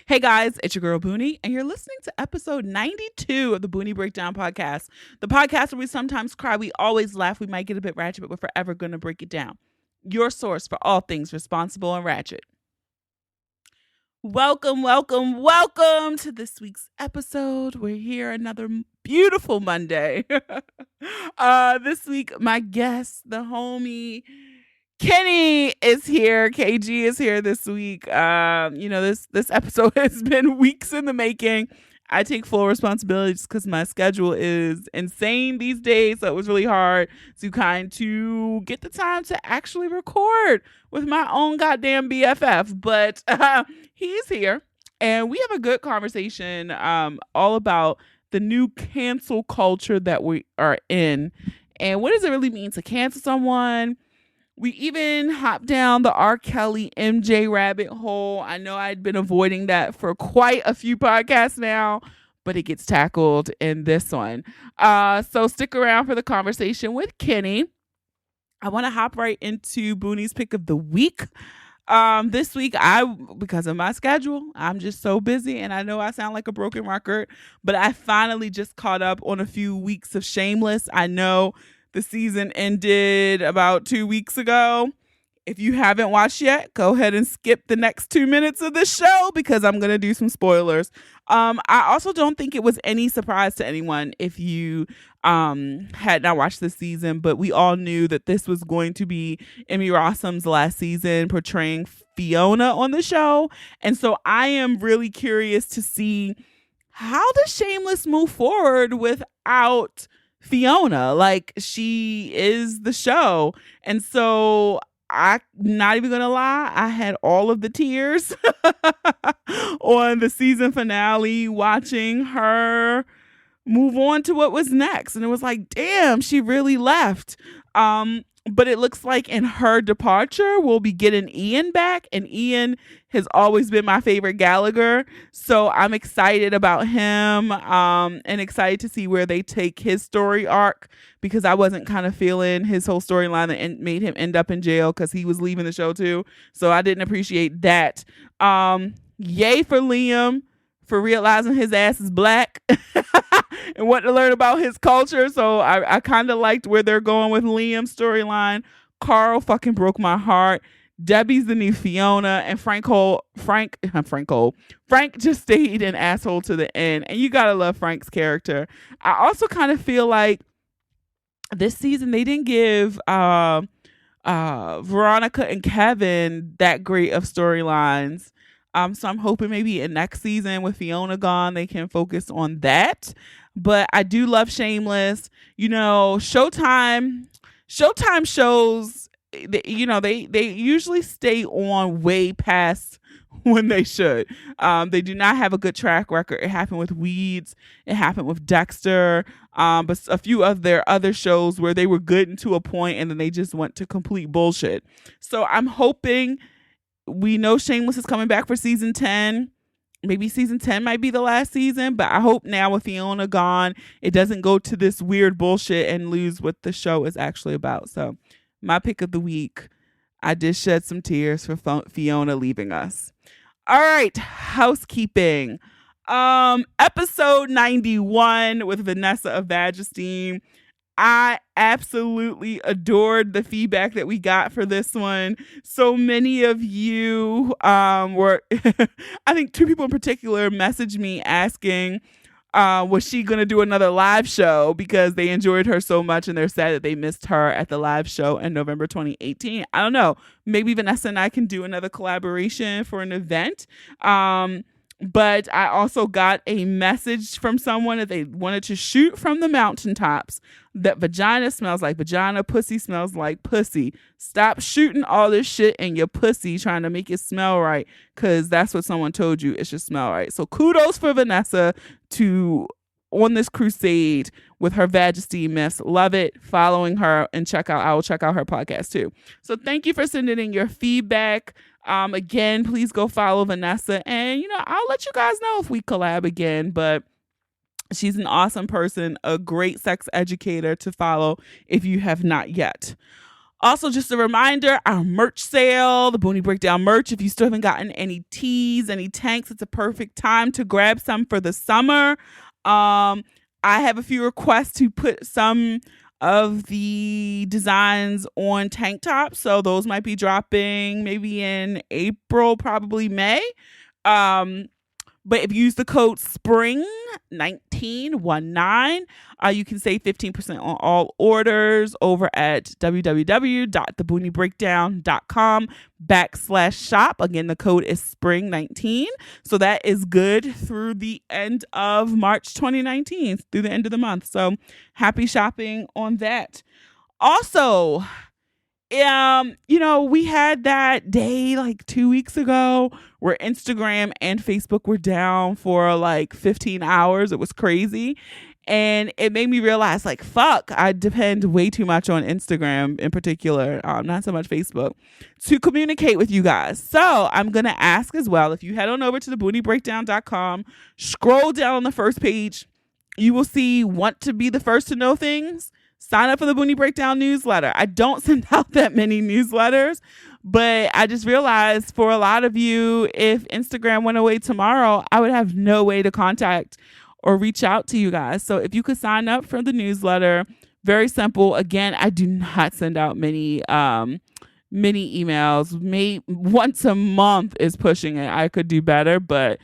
Hey guys, it's your girl Boonie, and you're listening to episode 92 of the Boonie Breakdown podcast. The podcast where we sometimes cry, we always laugh, we might get a bit ratchet, but we're forever going to break it down. Your source for all things responsible and ratchet. Welcome to this week's episode. We're here another beautiful Monday. This week, my guest, the homie, Kenny is here. KG is here this week. This episode has been weeks in the making. I take full responsibility just because my schedule is insane these days. So it was really hard to get the time to actually record with my own goddamn BFF. But he's here and we have a good conversation all about the new cancel culture that we are in. And what does it really mean to cancel someone? We even hopped down the R. Kelly MJ rabbit hole. I know I'd been avoiding that for quite a few podcasts now, but it gets tackled in this one. So stick around for the conversation with Kenny. I want to hop right into Boonie's pick of the week. This week, because of my schedule, I'm just so busy, and I know I sound like a broken record, but I finally just caught up on a few weeks of Shameless. I know the season ended about 2 weeks ago. If you haven't watched yet, go ahead and skip the next 2 minutes of the show because I'm going to do some spoilers. I also don't think it was any surprise to anyone if you had not watched the season, but we all knew that this was going to be Emmy Rossum's last season portraying Fiona on the show. And so I am really curious to see, how does Shameless move forward without Fiona? Like, she is the show. And so I'm not even gonna lie, I had all of the tears on the season finale watching her move on to what was next. And it was like, damn, she really left. But it looks like in her departure, we'll be getting Ian back. And Ian has always been my favorite Gallagher. So I'm excited about him and excited to see where they take his story arc, because I wasn't kind of feeling his whole storyline that made him end up in jail because he was leaving the show too. So I didn't appreciate that. Yay for Liam for realizing his ass is black and wanting to learn about his culture. So I kind of liked where they're going with Liam's storyline. Carl fucking broke my heart. Debbie's the new Fiona, and Frank just stayed an asshole to the end. And you gotta love Frank's character. I also kind of feel like this season they didn't give Veronica and Kevin that great of storylines. So I'm hoping maybe in next season with Fiona gone, they can focus on that. But I do love Shameless. You know, Showtime shows, they usually stay on way past when they should. They do not have a good track record. It happened with Weeds. It happened with Dexter. But a few of their other shows where they were good into a point and then they just went to complete bullshit. So I'm hoping, we know Shameless is coming back for season 10. Maybe season 10 might be the last season, but I hope now with Fiona gone, it doesn't go to this weird bullshit and lose what the show is actually about. So my pick of the week, I did shed some tears for Fiona leaving us. All right, housekeeping. Episode 91 with Vanessa of Vagesteem. I absolutely adored the feedback that we got for this one. So many of you were, I think 2 people in particular messaged me asking, was she going to do another live show, because they enjoyed her so much and they're sad that they missed her at the live show in November 2018. I don't know. Maybe Vanessa and I can do another collaboration for an event. But I also got a message from someone that they wanted to shoot from the mountaintops, that vagina smells like vagina, pussy smells like pussy. Stop shooting all this shit in your pussy trying to make it smell right, because that's what someone told you it should smell right. So kudos for Vanessa on this crusade with her Vagesteem myths. Love it. Following her, and I will check out her podcast too. So thank you for sending in your feedback. Again, please go follow Vanessa, and I'll let you guys know if we collab again, but she's an awesome person, a great sex educator to follow if you have not yet. Also, just a reminder, our merch sale, the Boonie Breakdown merch. If you still haven't gotten any tees, any tanks, it's a perfect time to grab some for the summer. I have a few requests to put some of the designs on tank tops. So those might be dropping maybe in April, probably May. But if you use the code SPRING1919, you can save 15% on all orders over at www.thebooniebreakdown.com/shop. Again, the code is SPRING19. So that is good through the end of March 2019, through the end of the month. So happy shopping on that. Also, we had that day like 2 weeks ago where Instagram and Facebook were down for like 15 hours. It was crazy. And it made me realize, like, fuck, I depend way too much on Instagram in particular, not so much Facebook, to communicate with you guys. So I'm going to ask as well, if you head on over to theboonieBreakdown.com, scroll down on the first page, you will see want to be the first to know things. Sign up for the Boonie Breakdown newsletter. I don't send out that many newsletters, but I just realized for a lot of you, if Instagram went away tomorrow, I would have no way to contact or reach out to you guys. So if you could sign up for the newsletter, very simple. Again, I do not send out many emails. Maybe once a month is pushing it. I could do better, but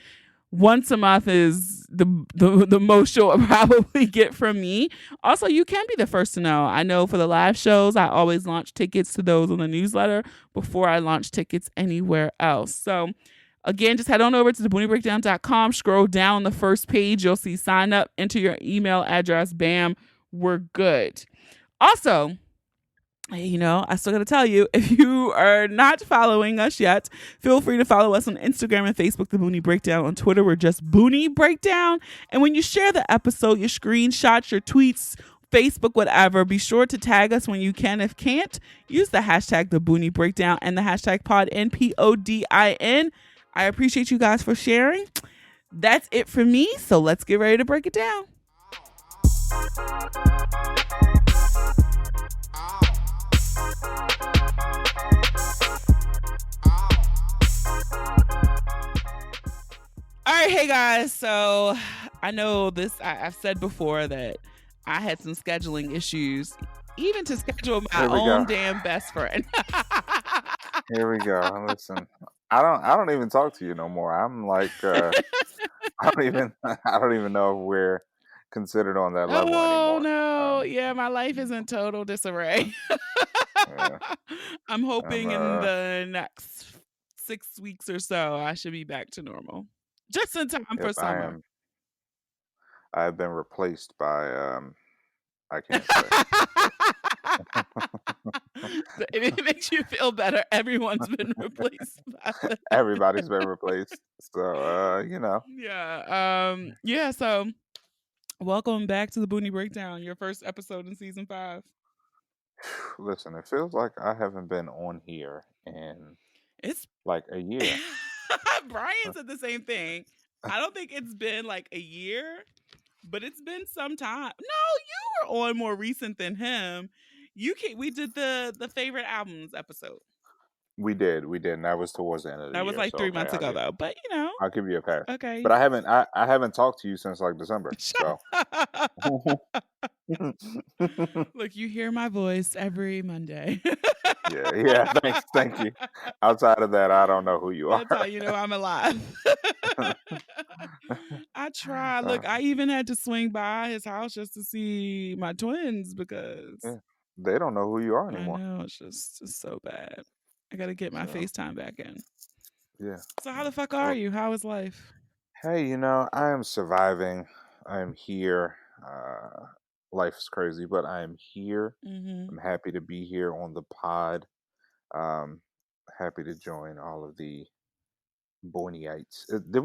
once a month is the most you'll probably get from me. Also, you can be the first to know. I know for the live shows, I always launch tickets to those on the newsletter before I launch tickets anywhere else. So again, just head on over to theboonieBreakdown.com, scroll down on the first page. You'll see sign up, enter your email address. Bam, we're good. Also, I still got to tell you, if you are not following us yet, feel free to follow us on Instagram and Facebook, The Boonie Breakdown. On Twitter, we're just Boonie Breakdown. And when you share the episode, your screenshots, your tweets, Facebook, whatever, be sure to tag us when you can. If can't, use the hashtag The Boonie Breakdown and the hashtag PODIN. I appreciate you guys for sharing. That's it for me. So let's get ready to break it down. All right, hey guys. So I know this, I've said before that I had some scheduling issues, even to schedule my own damn best friend. Here we go. Listen, I don't even talk to you no more. I'm like, I don't even know if we're considered on that level anymore. Oh no, yeah, my life is in total disarray. Yeah. I'm hoping in the next 6 weeks or so, I should be back to normal. Just in time for summer. I have been replaced by, I can't say. It makes you feel better. Everyone's been replaced. Everybody's been replaced. So, Yeah. So welcome back to the Boonie Breakdown, your first episode in season 5. Listen, it feels like I haven't been on here in like a year. Brian said the same thing. I don't think it's been like a year, but it's been some time. No, you were on more recent than him. We did the favorite albums episode. We did, and that was towards the end of the year. That was like 3 months ago, though. But I'll give you a pass. Okay. But I haven't talked to you since like December. So look, you hear my voice every Monday. yeah. Thank you. Outside of that, I don't know who you are. That's how you know I'm alive. I try. Look, I even had to swing by his house just to see my twins because they don't know who you are anymore. I know, it's just so bad. I gotta get my FaceTime back in. Yeah. So how the fuck are you? How is life? Hey, I am surviving. I am here. Life is crazy, but I am here. Mm-hmm. I'm happy to be here on the pod. Happy to join all of the Boonieites. Did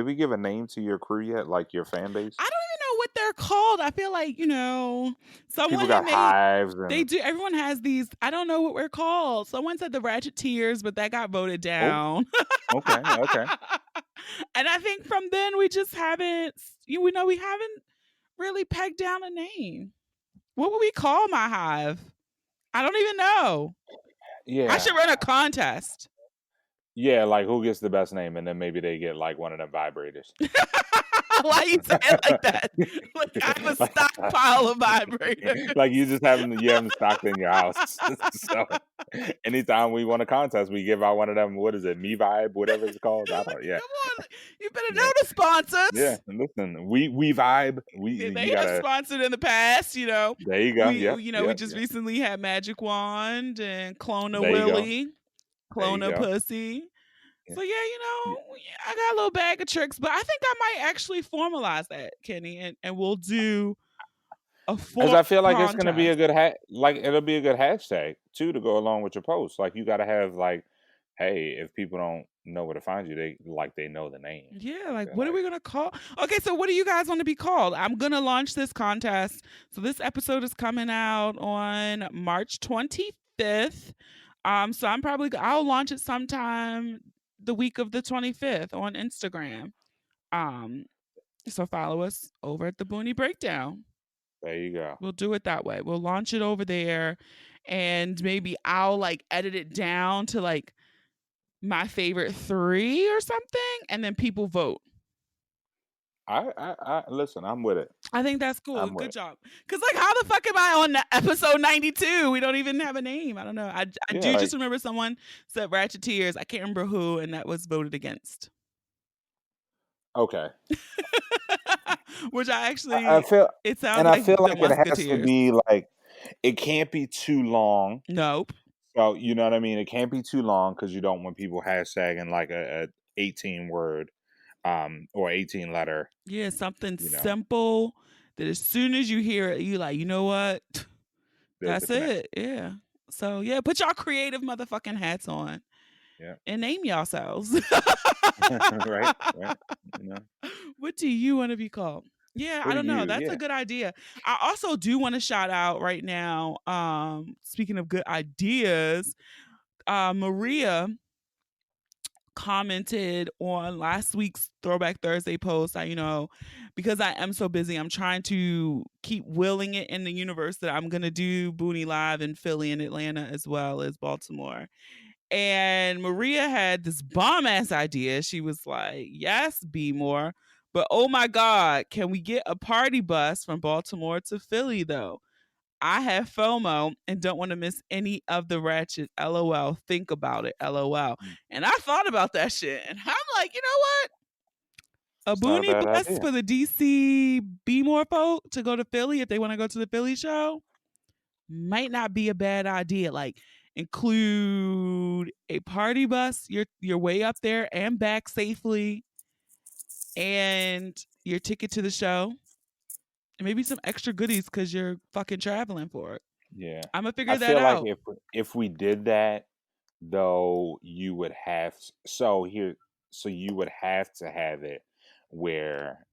we give a name to your crew yet? Like your fan base? I don't even know what they're called. I feel like someone people got hives. They do. Everyone has these. I don't know what we're called. Someone said the Ratchet Tears, but that got voted down. Oh. Okay. And I think from then we just haven't. We haven't really pegged down a name. What would we call my hive? I don't even know. I should run a contest. Yeah, like who gets the best name, and then maybe they get like one of them vibrators. Why you say it like that? Like I have a stockpile of vibrators. Like you just have them stocked in your house. So anytime we want a contest, we give out one of them. What is it? Me Vibe, whatever it's called. I don't. Yeah, Come on, you better know the sponsors. yeah. Listen, we vibe. They You have gotta. sponsored in the past. There you go. We just recently had Magic Wand and Clona There you go. Willie, Clona Pussy. Yeah. So I got a little bag of tricks, but I think I might actually formalize that, Kenny, and we'll do a full. Because I feel like it's gonna be a good it'll be a good hashtag too to go along with your post. Like you gotta have like, hey, if people don't know where to find you, they know the name. Yeah, like what are we gonna call? Okay, so what do you guys want to be called? I'm gonna launch this contest. So this episode is coming out on March 25th. So I'll launch it sometime the week of the 25th on Instagram. So follow us over at the Boonie Breakdown. There you go. We'll do it that way. We'll launch it over there, and maybe I'll like edit it down to like my favorite 3 or something, and then people vote. I listen. I'm with it. I think that's cool. Good job. Because like, how the fuck am I on episode 92? We don't even have a name. I don't know. I do just remember someone said Ratcheteers. I can't remember who, and that was voted against. Okay. Which I feel it sounds and like I feel like it has Musketeers. to be like it can't be too long. Nope. So you know what I mean. It can't be too long because you don't want people hashtagging like a 18 word or 18 letter. Yeah, something simple that as soon as you hear it, you like, you know what? That's it. Yeah. So yeah, put y'all creative motherfucking hats on. Yeah. And name yourselves. right. You know. What do you want to be called? Yeah, I don't know. That's a good idea. I also do want to shout out right now. Speaking of good ideas, Maria commented on last week's Throwback Thursday post. Because I am so busy, I'm trying to keep willing it in the universe that I'm gonna do Boonie Live in Philly and Atlanta as well as Baltimore. And Maria had this bomb ass idea. She was like, yes, be more. But oh my God, can we get a party bus from Baltimore to Philly though? I have FOMO and don't want to miss any of the ratchet. LOL. Think about it. LOL. And I thought about that shit. And I'm like, you know what? A Boonie bus for the DC Be More folk to go to Philly if they want to go to the Philly show might not be a bad idea. Like, include a party bus, your way up there and back safely, and your ticket to the show, and maybe some extra goodies because you're fucking traveling for it. Yeah, I'm gonna figure that out. Like if we did that, though, you would have you would have to have it where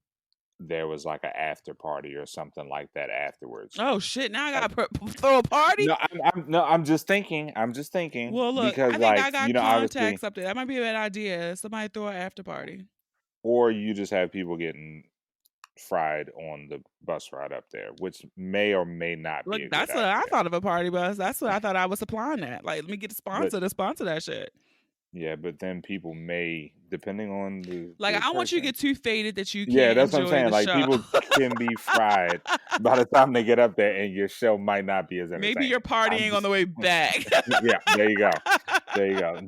there was like an after party or something like that afterwards. Oh shit! Now I gotta throw a party. I'm just thinking. Well, look, because I think I got contacts up there. That might be a bad idea. Somebody throw an after party, or you just have people getting fried on the bus ride up there, which may or may not be. Look, that's what I thought of a party bus. That's what I thought I was supplying that. Like, let me get a sponsor to sponsor that shit. Yeah, but then people may, depending on the I don't want you to get too faded that you can't. Yeah, that's what I'm saying. Like show. people can be fried by the time they get up there, and your show might not be as entertaining. Maybe you're partying on the way back. Yeah, there you go.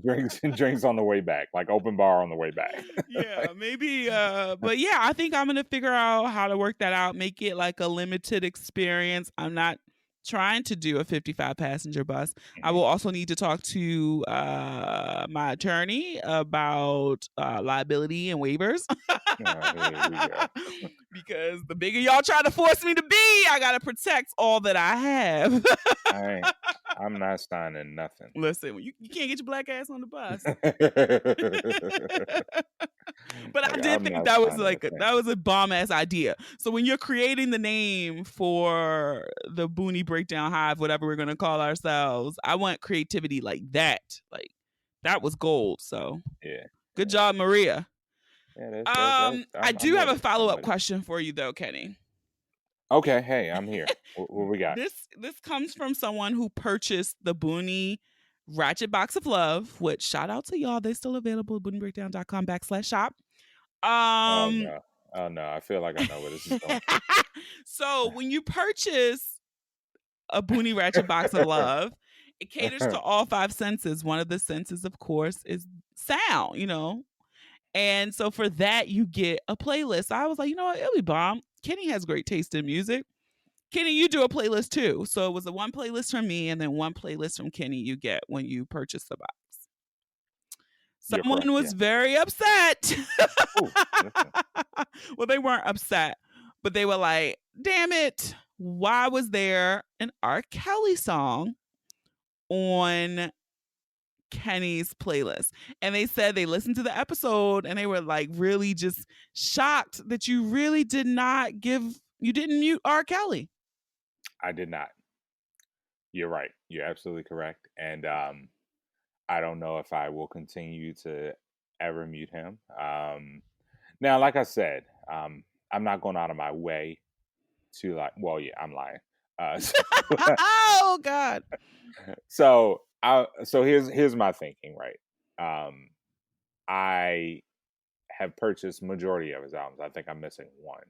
Drinks on the way back, like open bar on the way back. Yeah, maybe. But yeah, I think I'm gonna figure out how to work that out. Make it like a limited experience. I'm not trying to do a 55 passenger bus. I will also need to talk to my attorney about liability and waivers. Because the bigger y'all try to force me to be, I gotta protect all that I have. I'm not signing nothing. Listen, you can't get your black ass on the bus. But I did think that was a bomb ass idea. So when you're creating the name for the Boonie Breakdown Hive, whatever we're gonna call ourselves, I want creativity like that. Like that was gold. So yeah, good job, Maria. Yeah, I do have a follow-up question for you though, Kenny. Okay, hey, I'm here. What we got? This comes from someone who purchased the Boonie Ratchet Box of Love, which shout out to y'all. They're still available at booniebreakdown.com/shop. Oh Um no. Oh no. I feel like I know where this is going. so when you purchase a Boonie Ratchet Box of Love, it caters to all five senses. One of the senses, of course, is sound, And so for that, you get a playlist. I was like, you know what? It'll be bomb. Kenny has great taste in music. Kenny, you do a playlist too. So it was a one playlist from me and then one playlist from Kenny you get when you purchase the box. You're Someone correct. was Yes. very upset. Oh, listen. Well, they weren't upset, but they were like, damn it. Why was there an R. Kelly song on Kenny's playlist? And they said they listened to the episode and they were like really just shocked that you really you didn't mute R. Kelly. I did not. You're right. You're absolutely correct. And I don't know if I will continue to ever mute him. Now, like I said, I'm not going out of my way to like. Well, yeah, I'm lying. So, Oh God. so here's my thinking. Right. I have purchased majority of his albums. I think I'm missing one.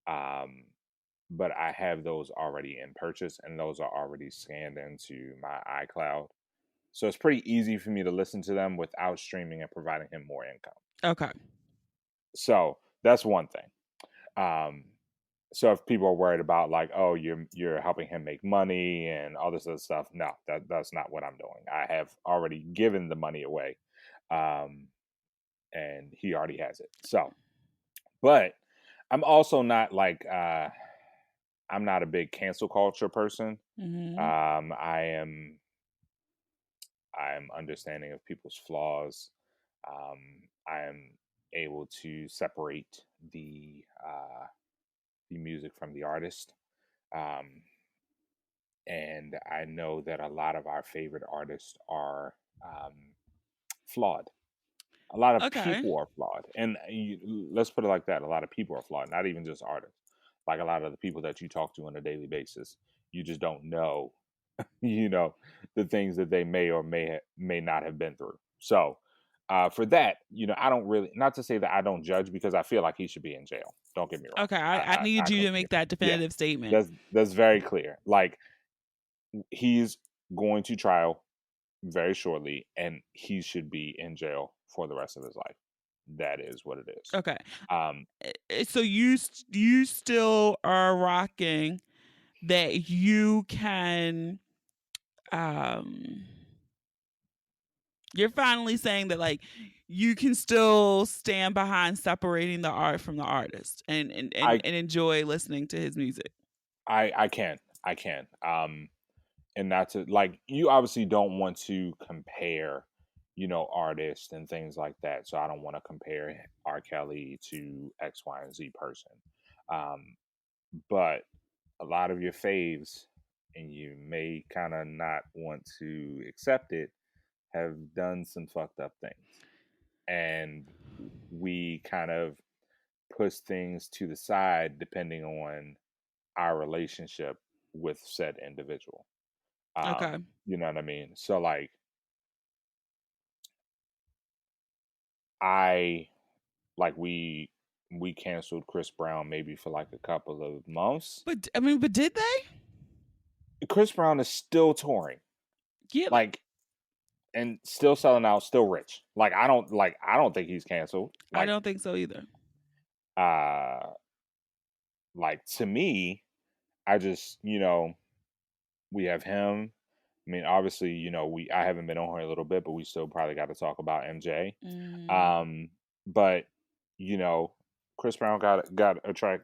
Um, but I have those already in purchase, and those are already scanned into my iCloud. So it's pretty easy for me to listen to them without streaming and providing him more income. Okay. So that's one thing. Um, so if people are worried about like, oh, you're helping him make money and all this other stuff, no, that's not what I'm doing. I have already given the money away, and he already has it. So, but I'm also not like I'm not a big cancel culture person. Hmm. I am understanding of people's flaws. I am able to separate the music from the artist. Um, and I know that a lot of our favorite artists are flawed. A lot of Okay. people are flawed, and let's put it like that: a lot of people are flawed. Not even just artists. Like a lot of the people that you talk to on a daily basis, you just don't know, you know, the things that they may or may not have been through. So, for that, I don't really, not to say that I don't judge because I feel like he should be in jail. Don't get me wrong. Okay. I I need you to continue. make that Yeah, definitive statement. that's very clear. Like he's going to trial very shortly, and he should be in jail for the rest of his life. That is what it is. Okay. Um, So you still are rocking that you can um you're finally saying that like you can still stand behind separating the art from the artist I and enjoy listening to his music. I can. And not to like you obviously don't want to compare, artists and things like that. So I don't want to compare R. Kelly to X, Y, and Z person. Um, but a lot of your faves, and you may kind of not want to accept it, have done some fucked up things. And we kind of push things to the side depending on our relationship with said individual. Okay. You know what I mean? So like I like we canceled Chris Brown maybe for like a couple of months. But I mean, but did they? Chris Brown is still touring. Yeah, Like and still selling out, still rich. I don't think he's canceled. I don't think so either. Uh like to me, I just, we have him. I mean, obviously, I haven't been on here a little bit, but we still probably got to talk about MJ. Mm. But you know, Chris Brown got a track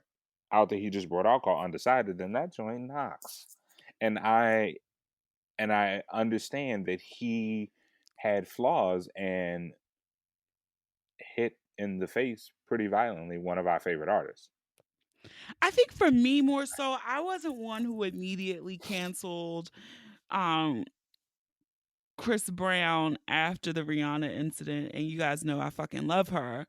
out that he just brought out called Undecided, and that joint knocks. And I understand that he had flaws and hit in the face pretty violently one of our favorite artists. I think for me more so, I wasn't one who immediately canceled um Chris Brown after the Rihanna incident, and you guys know I fucking love her.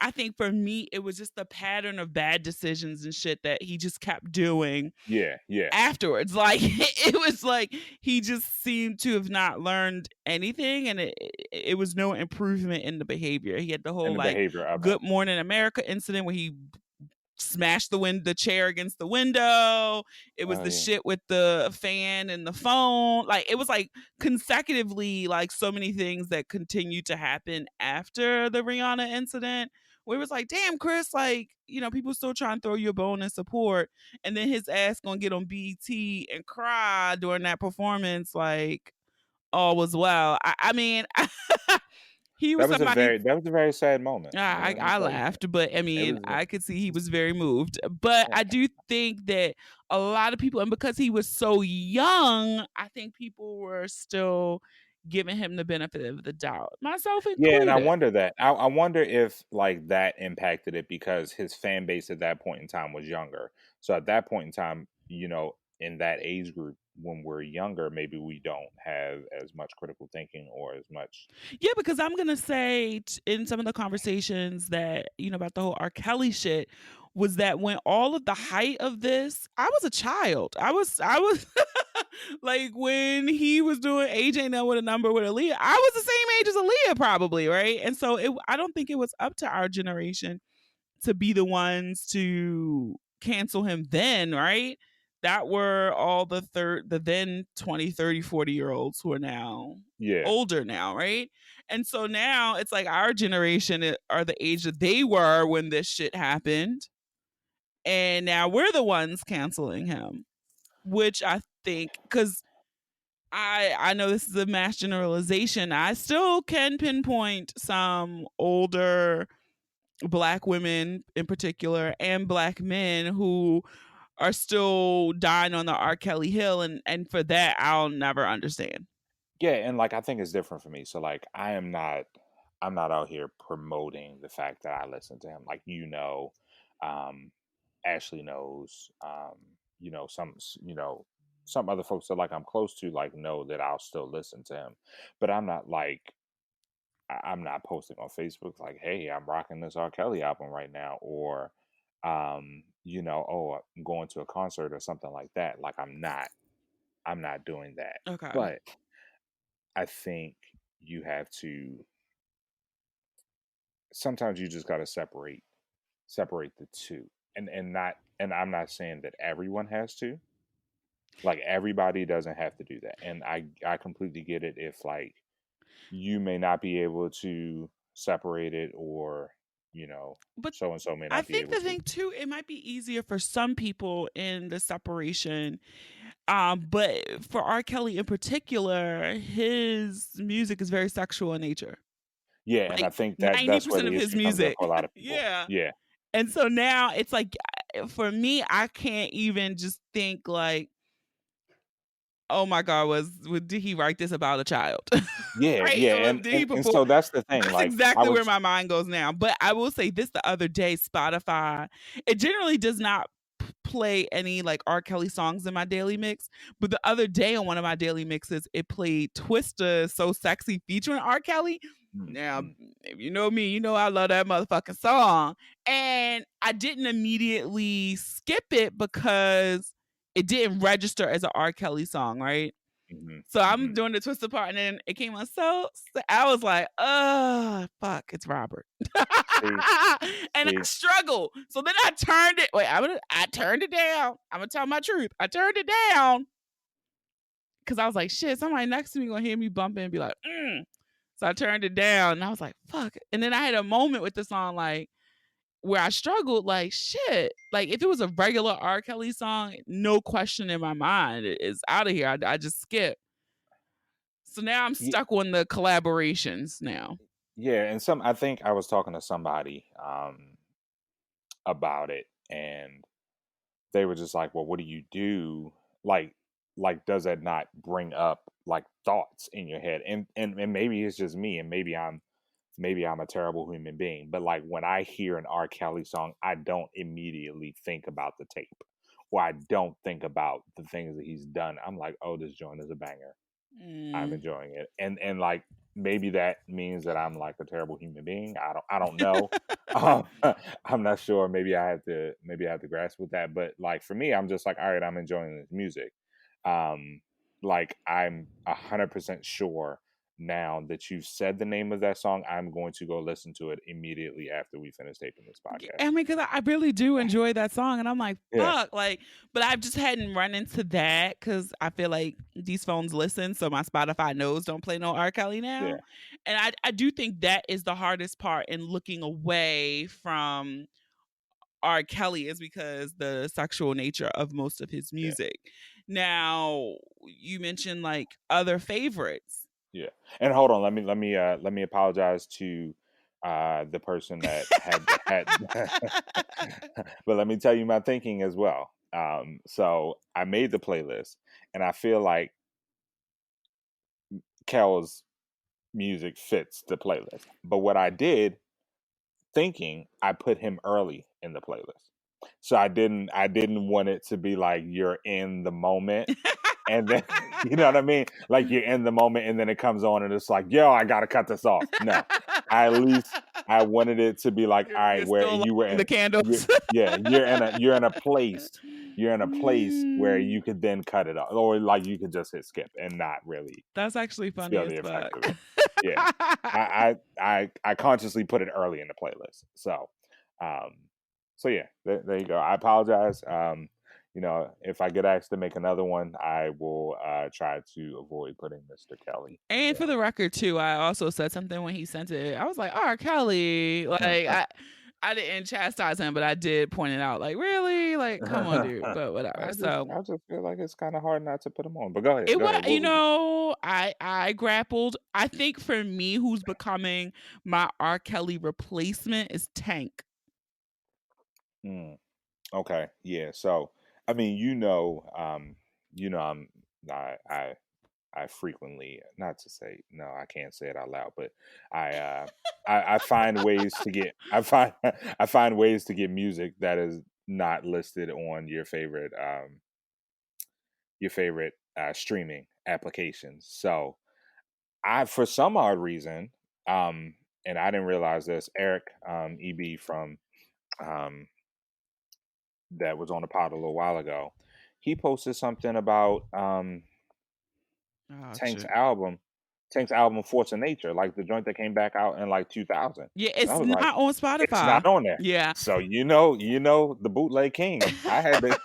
I think for me, it was just the pattern of bad decisions and shit that he just kept doing Yeah, yeah. afterwards. Like it was like he just seemed to have not learned anything, and it was no improvement in the behavior. He had the And whole the like behavior of Good him. Morning America incident where he smashed the chair against the window. It was Oh the yeah. shit with the fan and the phone. Like it was like consecutively like so many things that continued to happen after the Rihanna incident. Where it was like, damn, Chris, like, people still trying to throw you a bone and support. And then his ass gonna get on BET and cry during that performance, like all was well. I mean, he was somebody. That was a very sad moment. I, Let me I tell you. laughed, but I It mean, was I could see he was very moved. But I do think that a lot of people, and because he was so young, I think people were still giving him the benefit of the doubt, myself yeah, and I included. wonder that. I wonder if like that impacted it because his fan base at that point in time was younger. So at that point in time, in that age group, when we're younger, maybe we don't have as much critical thinking or as much. Yeah, because I'm gonna say in some of the conversations that about the whole R. Kelly shit was that when all of the height of this, I was a child. I was like when he was doing AJ Now with a Number with Aaliyah. I was the same age as Aaliyah, probably, right? And so I don't think it was up to our generation to be the ones to cancel him then, right? That were all the then 20, 30, 40-year olds who are now Yeah, older now, right? And so now it's like our generation are the age that they were when this shit happened. And now we're the ones canceling him, which I think, because I know this is a mass generalization, I still can pinpoint some older Black women in particular and Black men who are still dying on the R. Kelly Hill, and for that I'll never understand. yeah, and like I think it's different for me. So like I'm not out here promoting the fact that I listen to him. Like um, Ashley knows, some other folks that like I'm close to like know that I'll still listen to him, but I'm not like I'm not posting on Facebook like, hey, I'm rocking this R. Kelly album right now, or oh, I'm going to a concert or something like that. Like I'm not doing that. Okay. But I think you have to sometimes you just gotta separate the two. And I'm not saying that everyone has to. Like everybody doesn't have to do that. And I completely get it if like you may not be able to separate it or, you know, But so and so may I not be think able the to. thing too, it might be easier for some people in the separation. But for R. Kelly in particular, his music is very sexual in nature. Yeah, and I Like think that ninety that's where percent of the his issue comes in music. for a lot of people. Yeah. Yeah. And so now it's like for me, I can't even just think like, oh my God, did he write this about a child? Yeah, Right? yeah. Did he And perform? so that's the thing. That's Like I exactly where was my mind goes now. But I will say this: the other day, Spotify, it generally does not play any like R. Kelly songs in my daily mix. But the other day on one of my daily mixes, it played Twista So Sexy featuring R. Kelly. mm, Now, mm, if you know me, you know I love that motherfucking song. And I didn't immediately skip it because it didn't register as an R. Kelly song, right? mhm, So I'm mhm. doing the Twisted part, and then it came on. So I was like, "Oh fuck, it's Robert," See, and I see, struggled. So then I turned it. Wait, I turned it down. I'm gonna tell my truth. I turned it down because I was like, "Shit, somebody next to me gonna hear me bumping and be like, mm." So I turned it down, and I was like, "Fuck." And then I had a moment with the song, like where I struggled, like shit. Like if it was a regular R. Kelly song, no question in my mind, it's out of here. I just skip. So now I'm Ye- stuck on the collaborations now. yeah. And I think I was talking to somebody about it, and they were just like, "Well, what do you do?" Like, does that not bring up like thoughts in your head? And maybe it's just me, and maybe I'm a terrible human being. But like when I hear an R. Kelly song, I don't immediately think about the tape, or I don't think about the things that he's done. I'm like, oh, this joint is a banger. I'm Mm. enjoying it. And like maybe that means that I'm like a terrible human being. I don't know. Um, I'm not sure. Maybe I have to grasp with that. But like for me, I'm just like, all right, I'm enjoying this music. Um, like I'm 100% sure now that you've said the name of that song, I'm going to go listen to it immediately after we finish taping this podcast. I mean, because I really do enjoy that song, and I'm like, Yeah, fuck, like, but I just hadn't run into that because I feel like these phones listen, so my Spotify knows don't play no R. Kelly now, yeah, and I do think that is the hardest part in looking away from R. Kelly is because the sexual nature of most of his yeah. music. Now, you mentioned like other favorites. Yeah. And hold on, let me apologize to the person that had but let me tell you my thinking as well. So I made the playlist and I feel like Kel's music fits the playlist. But what I did thinking, I put him early in the playlist. So I didn't want it to be like you're in the moment and then you know what I mean? Like you're in the moment and then it comes on and it's like, yo, I gotta cut this off. No. At least I wanted it to be like, all right, You're where still you were lighting the in you candles. yeah, you're in a place where Mm, you could then cut it off. Or like you could just hit skip and not really that's actually funny feel as the fuck. effect of it. Yeah. I consciously put it early in the playlist. Um so yeah, there you go. I apologize. If I get asked to make another one, I will try to avoid putting Mr. Kelly And for there. the record too, I also said something when he sent it. I was like, "R. Kelly," like I didn't chastise him, but I did point it out. Like, really, like, come on, dude. But whatever. I just So I just feel like it's kind of hard not to put him on. But go ahead, it go was, ahead. What was it? I grappled. I think for me, who's becoming my R. Kelly replacement is Tank. Mm, okay, yeah. So I mean, I'm I frequently, not to say no, I can't say it out loud, but I uh I find ways to get I find ways to get music that is not listed on your favorite streaming applications. So I for some odd reason, and I didn't realize this, Eric EB from um that was on the pod a little while ago, he posted something about Oh Tank's shit. album, Tank's album Force of Nature, like the joint that came back out in like 2000. Yeah, And I it's was like, not on it's not Spotify. on there. Yeah. So the bootleg king. I had to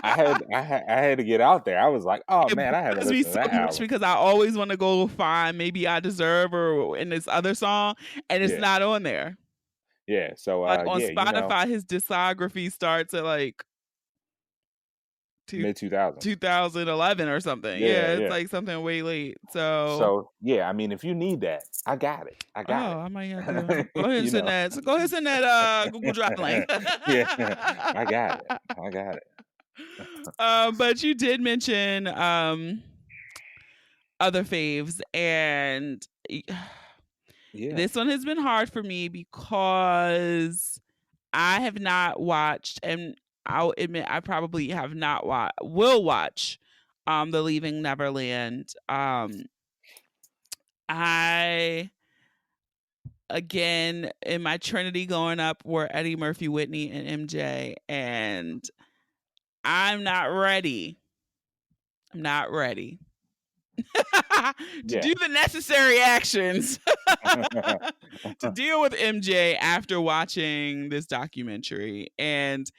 I had to get out there. I was like, oh It man, I haven't bothers me listened to so that much album. because I always want to go find Maybe I Deserve or in this other song, and it's Yeah. not on there. Yeah. So Like on yeah, Spotify, his discography starts at like two, mid 2000s. 2011 or something. Yeah, Yeah, it's yeah. like something way late. So, So yeah, I mean if you need that, I got it. I got oh, I might have to it. go ahead and you send know. that. So go ahead and send that Google Drive link. Yeah. I got it. I got it. But you did mention other faves, and Yeah. this one has been hard for me because I have not watched, and I'll admit I probably have not will watch The Leaving Neverland. I again in my Trinity growing up were Eddie Murphy, Whitney, and MJ, and I'm not ready. I'm not ready to Yeah. do the necessary actions to deal with MJ after watching this documentary. And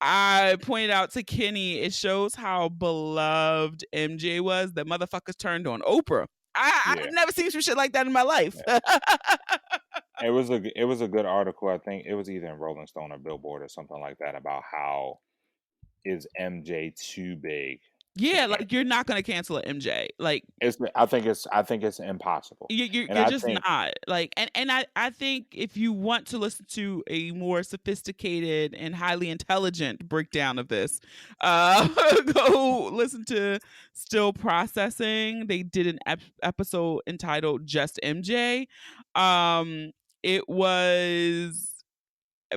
I pointed out to Kenny, it shows how beloved MJ was that motherfuckers turned on Oprah. I've Yeah. never seen some shit like that in my life. Yeah. It was a good article. I think it was either in Rolling Stone or Billboard or something like that about how is MJ too big to Yeah, like you're cancel. not gonna cancel an MJ. Like I think it's impossible. And you're I just think not like, and I think if you want to listen to a more sophisticated and highly intelligent breakdown of this, uh go listen to Still Processing. They did an episode entitled Just MJ. um it was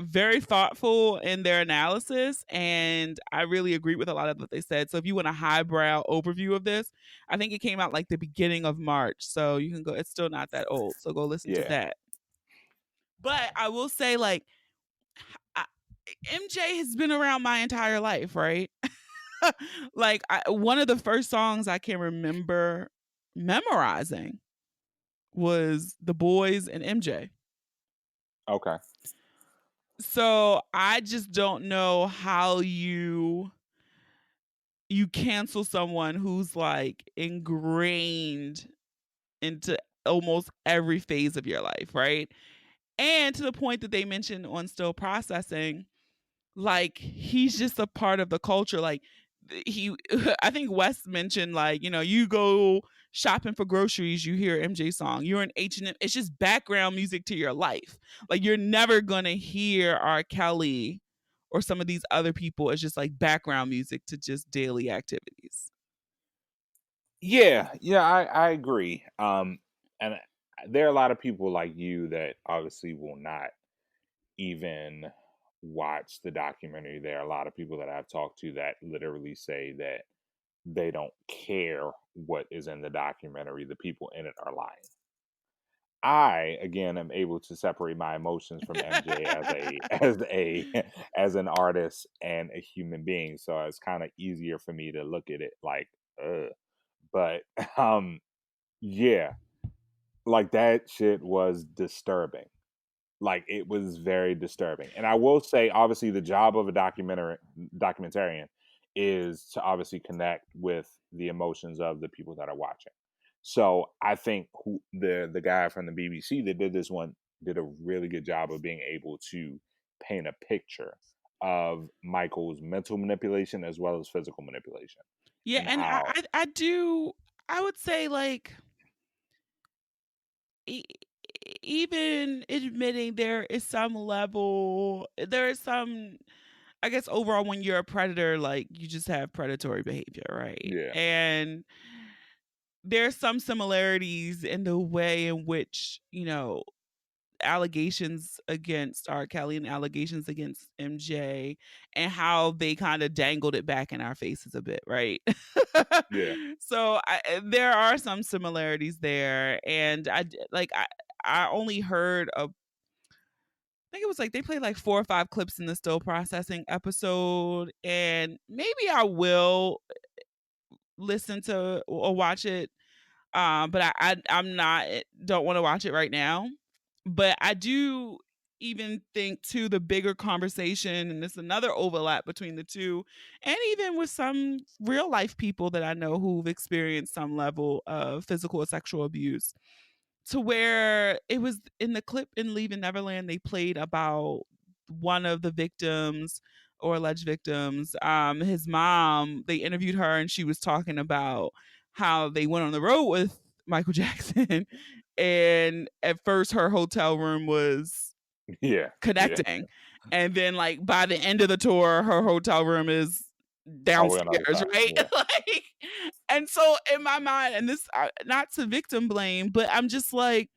very thoughtful in their analysis, and I really agree with a lot of what they said. So if you want a highbrow overview of this, I think it came out like the beginning of March, so you can go. It's still not that old, so go listen to Yeah. that. But I will say, like, I, MJ has been around my entire life, right? Like, one of the first songs I can remember memorizing was The Boys and MJ. Okay. So I just don't know how you cancel someone who's like ingrained into almost every phase of your life, right? And to the point that they mentioned on Still Processing, like he's just a part of the culture. Like he I think Wes mentioned, like, you go shopping for groceries, you hear MJ song. You're in H&M, it's just background music to your life. Like you're never gonna hear R. Kelly or some of these other people as just like background music to just daily activities. Yeah, yeah, I agree. And there are a lot of people like you that obviously will not even watch the documentary. There are a lot of people that I've talked to that literally say that they don't care what is in the documentary. The people in it are lying. I again am able to separate my emotions from MJ as a as an artist and a human being. So it's kind of easier for me to look at it like, but um yeah, like that shit was disturbing. Like it was very disturbing. And I will say, obviously, the job of a documentarian is to obviously connect with the emotions of the people that are watching. So I think the guy from the BBC that did this one did a really good job of being able to paint a picture of Michael's mental manipulation as well as physical manipulation Yeah, and and how I would say, like, e- even admitting there is some, I guess, overall, when you're a predator, like, you just have predatory behavior, right? yeah, And there's some similarities in the way in which, allegations against R. Kelly and allegations against MJ, and how they kind of dangled it back in our faces a bit, right? yeah, So there are some similarities there, and I only heard of. I think it was like they played like 4 or 5 clips in the Still Processing episode, and maybe I will listen to or watch it. But I'm not don't want to watch it right now. But I do even think too the bigger conversation, and there's another overlap between the two, and even with some real life people that I know who've experienced some level of physical or sexual abuse, to where it was in the clip in Leaving Neverland, they played about one of the victims or alleged victims. His mom, they interviewed her, and she was talking about how they went on the road with Michael Jackson. And at first, her hotel room was yeah, yeah. connecting. And then, like, by the end of the tour, her hotel room is Oh, we're on the other downstairs, side. right? Yeah, Like, and so in my mind, and this, not to victim blame, but I'm just like,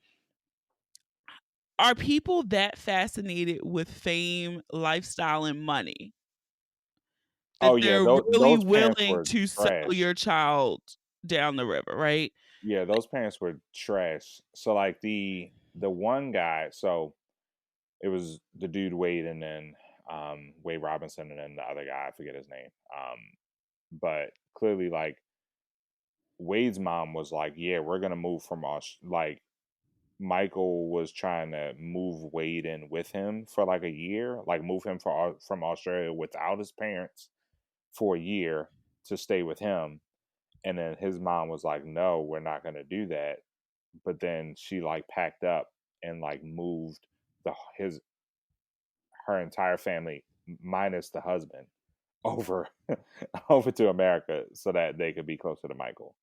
are people that fascinated with fame, lifestyle, and money that oh yeah, they're really those parents willing were to sell trash. your child down the river, right? Yeah, those parents were trash. So like the one guy, so it was the dude Wade and then Wade Robinson and then the other guy, I forget his name. But clearly like Wade's mom was like, "Yeah, we're gonna move from us." Like Michael was trying to move Wade in with him for like a year, like move him from Australia without his parents for a year to stay with him. And then his mom was like, "No, we're not gonna do that." But then she like packed up and like moved the his her entire family minus the husband over over to America so that they could be closer to Michael.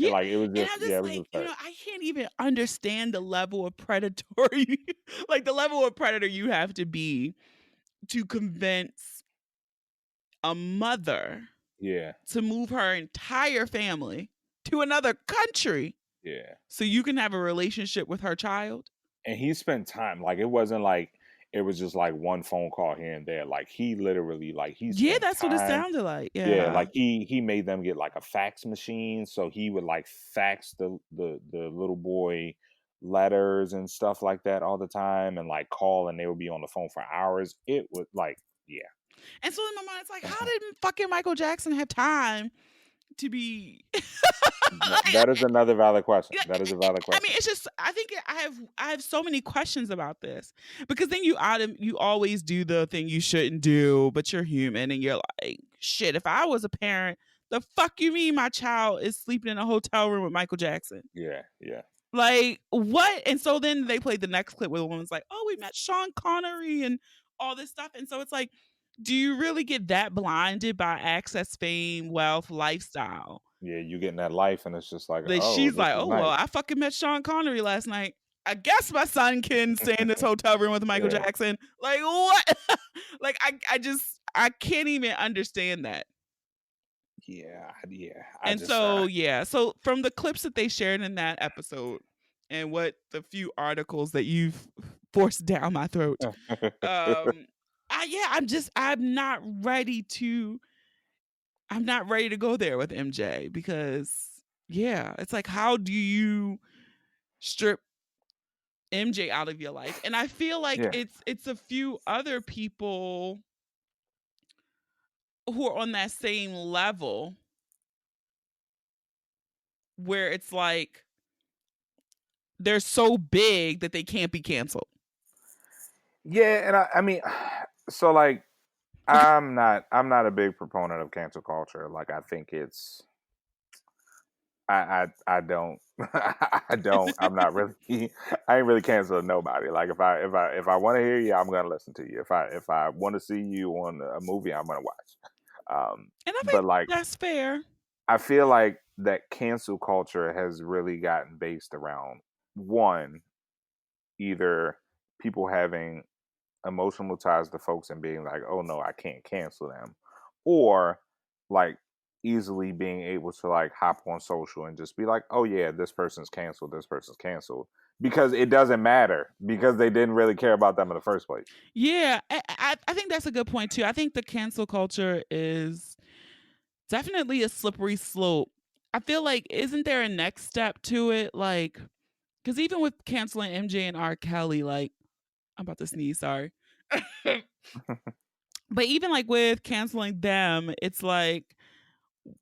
And Yeah, like it was and just I'm yeah, just it was like, absurd. I can't even understand the level of predatory, like the level of predator you have to be to convince a mother Yeah, to move her entire family to another country yeah. so you can have a relationship with her child. And he spent time like it wasn't like it was just like one phone call here and there. Like he literally, like he Yeah, spent that's what it time. sounded like. Yeah, Yeah. like he made them get like a fax machine, so he would like fax the little boy letters and stuff like that all the time, and like call, and they would be on the phone for hours. It would like, yeah. And so in my mind, it's like, how did fucking Michael Jackson have time to be? That is another valid question. Yeah, That is a valid I mean, question. it's just I think I have so many questions about this because then you always do the thing you shouldn't do, but you're human and you're like, shit. If I was a parent, the fuck you mean my child is sleeping in a hotel room with Michael Jackson? Yeah, yeah, Like what? And so then they played the next clip where the woman's like, "Oh, we met Sean Connery and all this stuff." And so it's like, do you really get that blinded by access, fame, wealth, lifestyle? yeah. You getting that life, and it's just like, That oh, she's this like, is "Oh well, nice. I fucking met Sean Connery last night. I guess my son can stay in this hotel room with Michael Yeah, Jackson." Like what? Like I can't even understand that. yeah, yeah. I And just, so yeah, so from the clips that they shared in that episode and what the few articles that you've forced down my throat, I'm not ready to go there with MJ because yeah, it's like how do you strip MJ out of your life? And I feel like yeah, it's a few other people who are on that same level where it's like they're so big that they can't be canceled. yeah. And I mean, so like, I'm not a big proponent of cancel culture. Like I think it's I don't I don't I'm not really I ain't really canceling nobody. Like if I want to hear you, I'm gonna listen to you. If I want to see you on a movie, I'm gonna watch. And I think But like that's fair. I feel like that cancel culture has really gotten based around one, either people having emotional ties to folks and being like, oh no, I can't cancel them, or like easily being able to like hop on social and just be like, oh yeah, this person's canceled because it doesn't matter because they didn't really care about them in the first place. Yeah, I think that's a good point too. I think the cancel culture is definitely a slippery slope. I feel like isn't there a next step to it? Like, because even with canceling MJ and R. Kelly, like I'm about to sneeze, sorry. But even like with canceling them, it's like,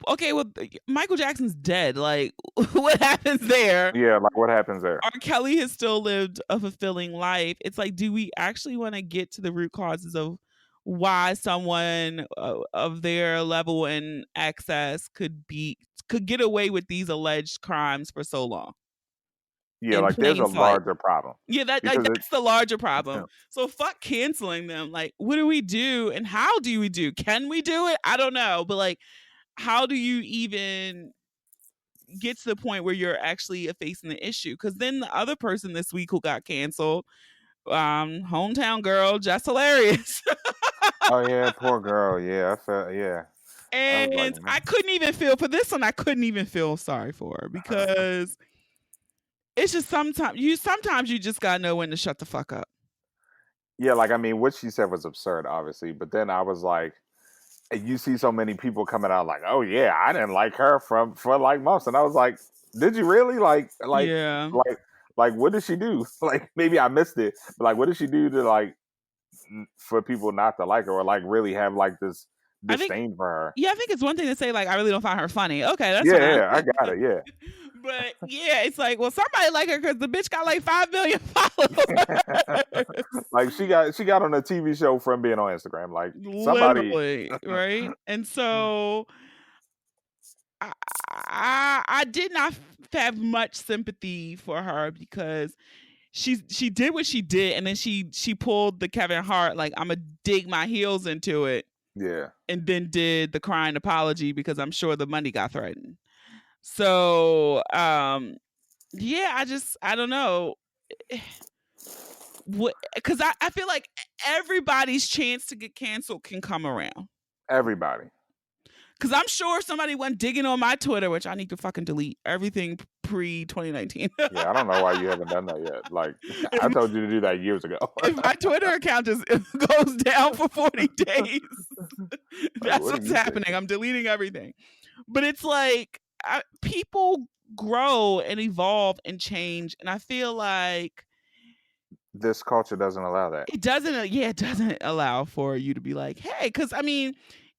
okay, well, Michael Jackson's dead. Like, what happens there? Yeah, like what happens there? R. Kelly has still lived a fulfilling life. It's like, do we actually want to get to the root causes of why someone of their level and access could get away with these alleged crimes for so long Yeah, in like there's plain a sight? larger problem Yeah, because it that's the larger problem. So fuck canceling them. Like, what do we do and how do we do? Can we do it? I don't know, but like, how do you even get to the point where you're actually facing the issue? Because then the other person this week who got canceled, hometown girl, just hilarious. oh yeah, poor girl. Yeah, I felt yeah. I was like, And I couldn't even feel for this one. I couldn't even feel sorry for her because it's just sometimes you just gotta know when to shut the fuck up. yeah, like I mean, what she said was absurd, obviously. But then I was like, you see so many people coming out like, oh yeah, I didn't like her for like months, and I was like, did you really Yeah. like what did she do? Like maybe I missed it, but like what did she do to like for people not to like her or like really have like this I think disdain for her? yeah, I think it's one thing to say like I really don't find her funny. Okay, that's Yeah, fine. yeah, I got it. Yeah. But yeah, it's like, well, somebody like her because the bitch got like 5 million followers. Like she got on a TV show from being on Instagram. Like somebody, Literally, right? And so I did not have much sympathy for her because she did what she did, and then she pulled the Kevin Hart like I'm gonna dig my heels into it, yeah, and then did the crying apology because I'm sure the money got threatened. So yeah, I don't know. What because I feel like everybody's chance to get canceled can come around. everybody. Because I'm sure somebody went digging on my Twitter, which I need to fucking delete everything pre 2019. Yeah, I don't know why you haven't done that yet. Like, I if, told you to do that years ago. if my Twitter account just goes down for 40 days, Like, that's what are what's you happening. thinking? I'm deleting everything. But it's like people grow and evolve and change. And I feel like This culture doesn't allow that. it doesn't allow for you to be like, hey, because I mean,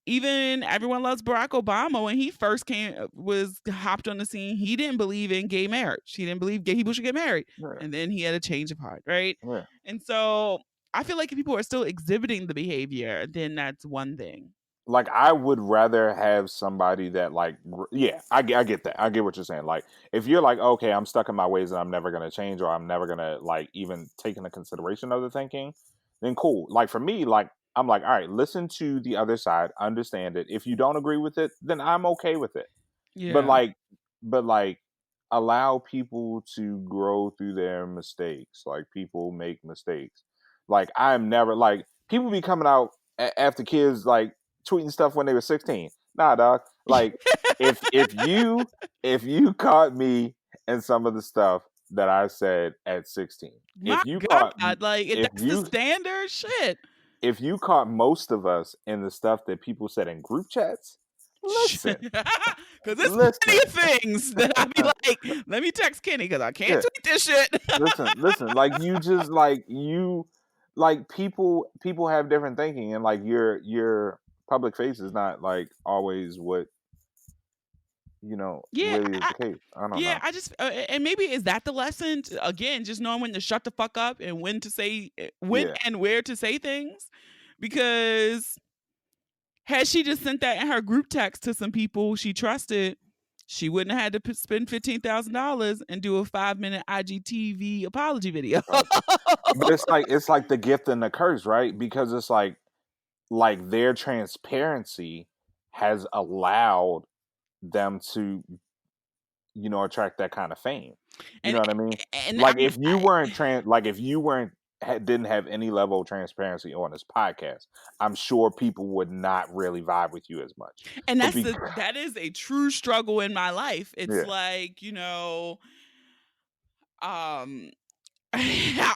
even everyone loves Barack Obama when he first was hopped on the scene. He didn't believe in gay marriage. He didn't believe gay people should get married, Yeah, and then he had a change of heart, right? yeah. And so I feel like if people are still exhibiting the behavior, then that's one thing. Like, I would rather have somebody that, like, yeah, I get that. I get what you're saying. Like, if you're like, okay, I'm stuck in my ways and I'm never gonna change, or I'm never gonna like even take into consideration of the thinking, then cool. Like for me, like I'm like, all right, listen to the other side, understand it. If you don't agree with it, then I'm okay with it. But Yeah. like, but like, allow people to grow through their mistakes. Like people make mistakes. Like I'm never like people be coming out after kids like tweeting stuff when they were 16. Nah, dog. Like if you caught me in some of the stuff that I said at 16, My God, like if if that's the you standard, shit. if you caught most of us in the stuff that people said in group chats, listen, Because there's plenty listen. of things that I'd be like, let me text Kenny because I can't Yeah, tweet this shit. listen. Like you just like you, like people have different thinking, and like your public face is not like always what Yeah, really is the case. I don't yeah, know. I just and maybe is that the lesson again, just knowing when to shut the fuck up and when to say when Yeah, and where to say things, because had she just sent that in her group text to some people she trusted, she wouldn't have had to spend $15,000 and do a 5-minute IGTV apology video. apology. But it's like the gift and the curse, right? Because it's like their transparency has allowed them to attract that kind of fame. You and know what I mean? and Like if you weren't like if you weren't didn't have any level of transparency on this podcast, I'm sure people would not really vibe with you as much. and But because that is a true struggle in my life. It's yeah, like, um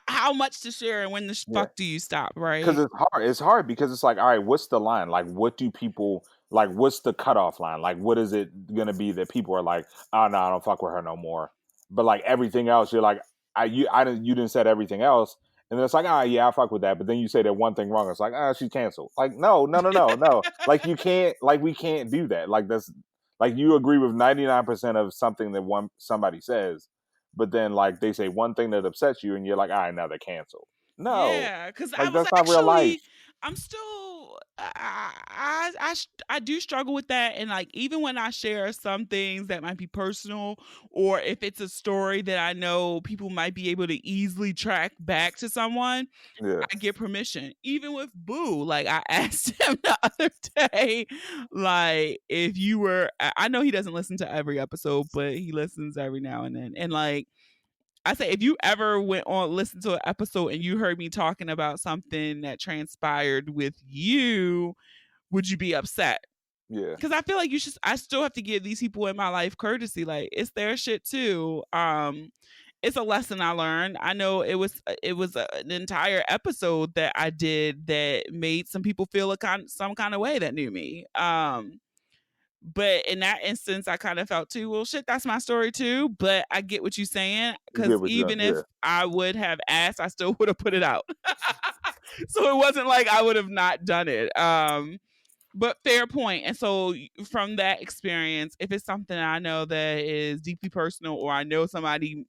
how much to share and when the yeah. fuck do you stop, Because right? it's hard because it's like, all right, what's the line? Like, what do people like? What's the cutoff line? Like, what is it gonna be that people are like, oh no, I don't fuck with her no more. But like everything else, you're like, you didn't said everything else, and then it's like, ah, yeah, I fuck with that. But then you say that one thing wrong, it's like, ah, she's canceled. Like, no, no, no, no, no. Like you can't, like we can't do that. Like that's like you agree with 99% of something that somebody says, but then like they say one thing that upsets you, and you're like, all right, now they're canceled. No, Yeah, because I like was that's not real life. actually, I'm still, I do struggle with that, and like even when I share some things that might be personal, or if it's a story that I know people might be able to easily track back to someone, Yeah, I get permission. Even with Boo, like I asked him the other day, like if you were, I know he doesn't listen to every episode, but he listens every now and then, and like I say, if you ever went on listen to an episode and you heard me talking about something that transpired with you, would you be upset? yeah, Because I feel like I still have to give these people in my life courtesy. Like it's their shit too. It's a lesson I learned. I know it was an entire episode that I did that made some people feel some kind of way that knew me. But in that instance, I kind of felt too, well, shit, that's my story too. But I get what you're saying. get Because what you even yeah, if I would have asked, I still would have put it out. So it wasn't like I would have not done it. But fair point. And so from that experience, if it's something I know that is deeply personal, or I know somebody,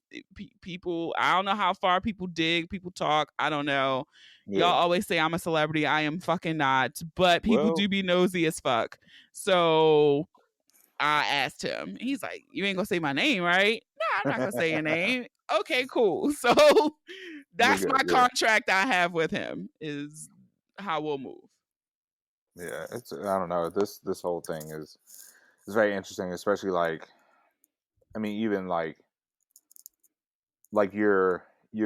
people, I don't know how far people dig, people talk. I don't know. Y'all yeah. always say I'm a celebrity. I am fucking not. But people Well, do be nosy as fuck. So I asked him. He's like, "You ain't gonna say my name, right?" Nah, I'm not gonna say your name. Okay, cool. So we're that's good. my Yeah, contract I have with him. Is how we'll move. yeah. It's I don't know. This whole thing is very interesting, especially like I mean, even like you're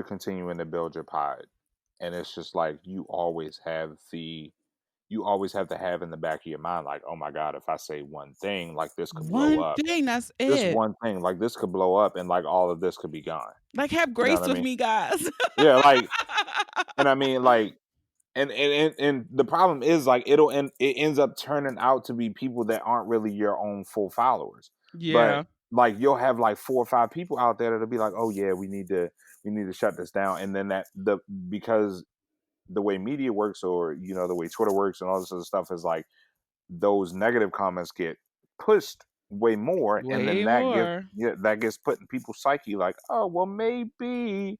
continuing to build your pod, and it's just like you always have you always have to have in the back of your mind, like, oh my God, if I say one thing, like this could blow One up. thing, that's Just it. one thing, like this could blow up and like all of this could be gone. Like, have You know what grace I with mean? me, guys. Yeah, like, and I mean, like, and the problem is like it ends up turning out to be people that aren't really your own full followers. But Yeah. like you'll have like 4 or 5 people out there that'll be like, oh yeah, we need to shut this down. And then because the way media works, or the way Twitter works and all this other stuff, is like those negative comments get pushed way more, and then Way more. that gets put in people's psyche, like, oh well, maybe,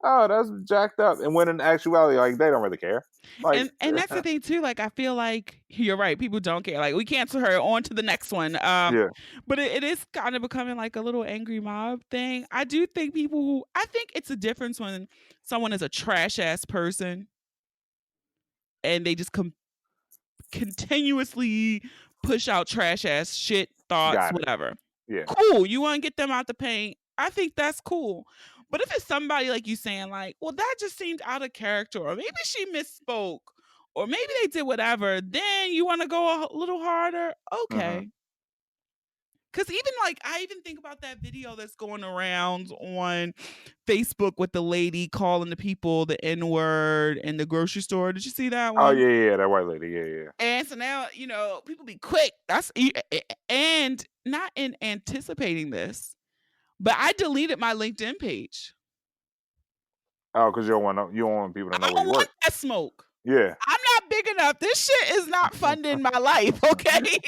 oh, that's jacked up. And when in actuality, like, they don't really care. Like, And that's the thing too, like, I feel like you're right, people don't care, like, we cancel her, on to the next one, yeah, but it is kind of becoming like a little angry mob thing. I do think I think it's a difference when someone is a trash ass person and they just continuously push out trash ass shit, thoughts, got it. whatever. Yeah. Cool, you wanna get them out the paint, I think that's cool. But if it's somebody like you saying like, "Well, that just seemed out of character," or maybe she misspoke, or maybe they did whatever, then you wanna go a little harder? Hmm. Okay. Because even like, I even think about that video that's going around on Facebook with the lady calling the people the N-word in the grocery store. Did you see that Oh one? yeah, yeah, that white lady. Yeah, yeah. And so now, people be quick. And not in anticipating this, but I deleted my LinkedIn page. Oh, because you don't want people to I know where don't you want work. that smoke. Yeah. I'm not big enough. This shit is not funding my life, okay?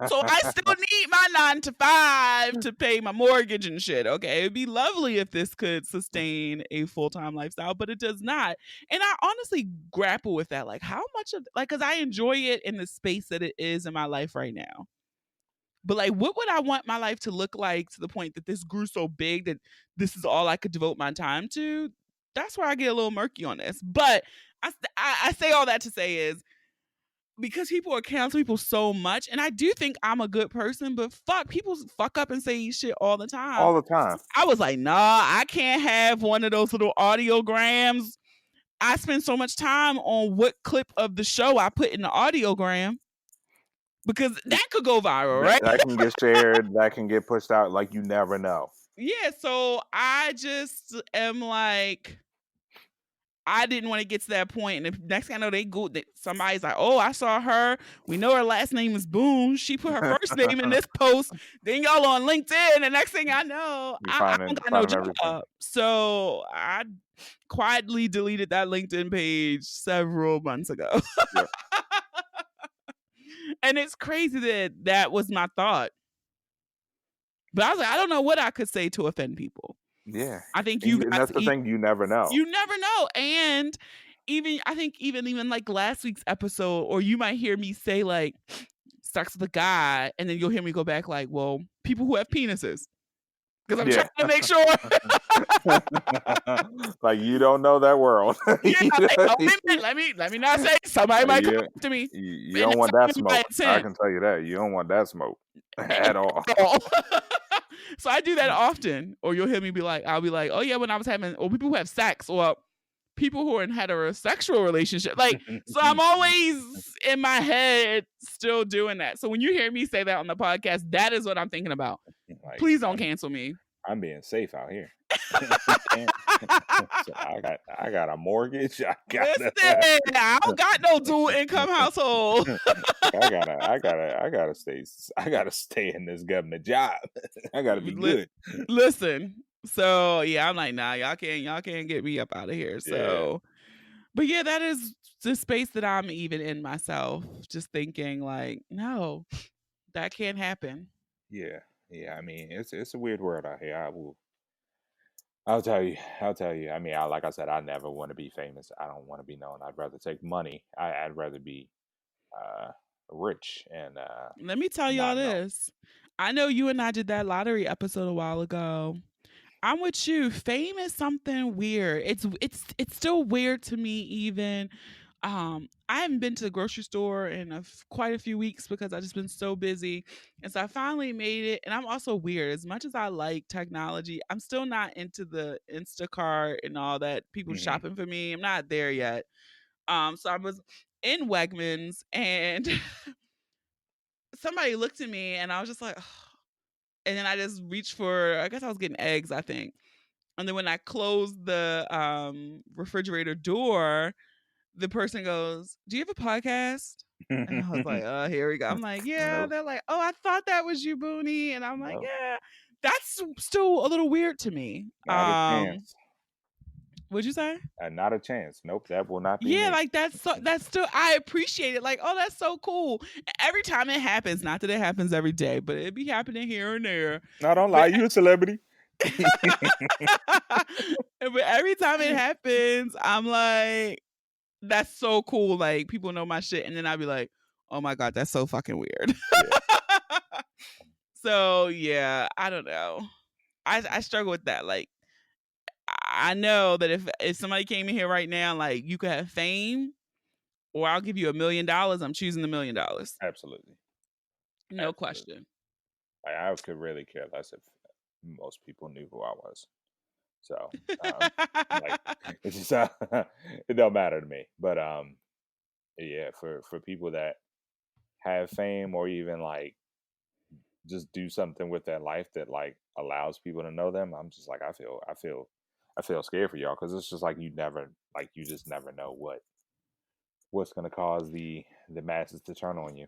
So I still need my 9 to 5 to pay my mortgage and shit, okay? It'd be lovely if this could sustain a full-time lifestyle, but it does not. And I honestly grapple with that. Like, how much of, like, because I enjoy it in the space that it is in my life right now. But like, what would I want my life to look like to the point that this grew so big that this is all I could devote my time to? That's where I get a little murky on this. But I say all that to say is, because people are canceling people so much, and I do think I'm a good person, but fuck, people fuck up and say shit all the time. All the time. I was like, nah, I can't have one of those little audiograms. I spend so much time on what clip of the show I put in the audiogram, because that could go viral, right? That can get shared. That can get pushed out. Like, you never know. Yeah, so I just am like, I didn't want to get to that point. And the next thing I know, somebody's like, oh, I saw her. We know her last name is Boone. She put her first name in this post. Then y'all on LinkedIn. And next thing I know, You I find don't got no everything. job. So I quietly deleted that LinkedIn page several months ago. Yep. And it's crazy that was my thought. But I was like, I don't know what I could say to offend people. Yeah. I think you And guys, that's the thing. You never know. you never know. And I think even like last week's episode, or you might hear me say like, sucks with a guy, and then you'll hear me go back like, well, people who have penises. Because I'm Yeah. trying to make sure. Like, you don't know that world. Yeah, like, oh, wait a minute, let me not say somebody might come up to me. You And don't want that's that not my smoke. I intent. can tell you that. You don't want that smoke at all. So I do that often. Or you'll hear me be like, I'll be like, oh yeah, when I was having, or people who have sex, or people who are in heterosexual relationship. Like, so I'm always in my head still doing that. So when you hear me say that on the podcast, that is what I'm thinking about. Like, Please don't cancel me. I'm being safe out here. So I got a mortgage. Listen, I don't got no dual income household. I gotta stay in this government job. I gotta be good. Listen. So yeah, I'm like, nah, y'all can't get me up out of here. So but yeah, that is the space that I'm even in myself, just thinking like, no, that can't happen. Yeah. I mean, it's a weird world out here. I'll tell you. I mean, like I said, I never want to be famous. I don't want to be known. I'd rather take money. I'd rather be rich and Let me tell y'all not known. this. I know you and I did that lottery episode a while ago. I'm with you. Fame is something weird. It's still weird to me even. I haven't been to the grocery store in quite a few weeks because I've just been so busy. And so I finally made it. And I'm also weird. As much as I like technology, I'm still not into the Instacart and all that, people shopping for me. I'm not there yet. So I was in Wegmans and somebody looked at me and I was just like, "Ugh." And then I just reached for, I guess I was getting eggs, I think. And then when I closed the refrigerator door, the person goes, "Do you have a podcast?" And I was like, "Oh, here we go." I'm like, "Yeah." Nope. They're like, "Oh, I thought that was you, Boonie." And I'm like, Nope. "Yeah." That's still a little weird to me. Not a chance. What'd you say? Not a chance. Nope, that will not be Yeah, me. like that's still, I appreciate it. Like, oh, that's so cool. Every time it happens, not that it happens every day, but it be happening here and there. No, don't But lie. You a celebrity. but every time it happens, I'm like, that's so cool. Like, people know my shit, and then I'd be like, oh my god, that's so fucking weird. Yeah. So yeah, I don't know. I struggle with that. Like, I know that if somebody came in here right now, like, you could have fame, or I'll give you $1 million. I'm choosing the $1 million. Absolutely. No question. I could really care less if most people knew who I was. So, like, it's just it don't matter to me. But yeah, for people that have fame or even like just do something with their life that like allows people to know them, I'm just like I feel scared for y'all because it's just like you just never know what's gonna cause the masses to turn on you.